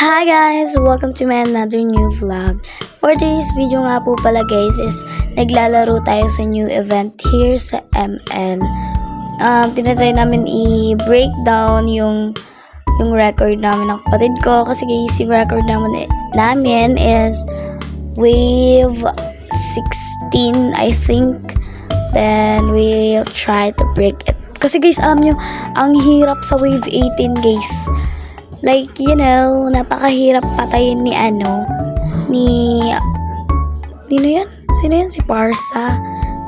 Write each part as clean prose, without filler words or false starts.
Hi guys! Welcome to my another new vlog. For today's video nga po pala guys is naglalaro tayo sa new event here sa ML. Tinatry namin i-breakdown yung record namin ng kapatid ko kasi guys yung record namin is wave 16 I think. Then we'll try to break it. Kasi guys alam nyo ang hirap sa wave 18 guys. Like, you know, napakahirap patayin ni Sino yan? Si Parsa.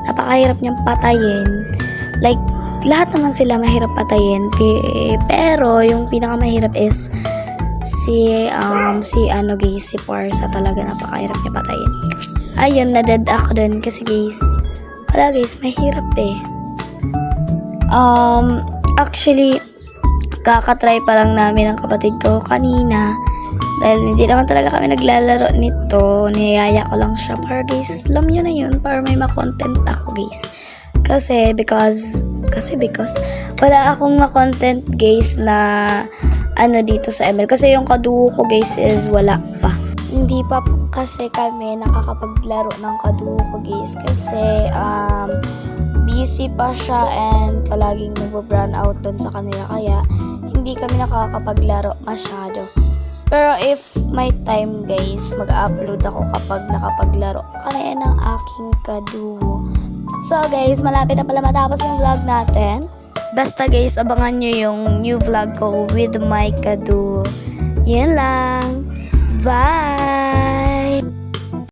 Napakahirap niyang patayin. Like, lahat naman sila mahirap patayin. Pero, yung pinakamahirap is si Parsa talaga napakahirap niya patayin. Ayun, na-dead ako dun kasi guys, wala guys, mahirap eh. Actually, kakatry pa lang namin ng kapatid ko kanina dahil hindi naman talaga kami naglalaro nito, niyaya ko lang siya para guys, alam nyo na yun, para may ma-content ako guys because wala akong ma-content guys na dito sa ML kasi yung kaduo ko guys is wala pa, hindi pa kasi kami nakakapaglaro ng kaduo ko guys kasi busy pa siya and palaging nagbo-brown out dun sa kanila kaya hindi kami nakakapaglaro masyado. Pero if may time guys, mag-upload ako kapag nakapaglaro kaya ng aking kaduo. So guys, malapit na pala matapos yung vlog natin. Basta guys, abangan nyo yung new vlog ko with my kaduo. Yan lang. Bye!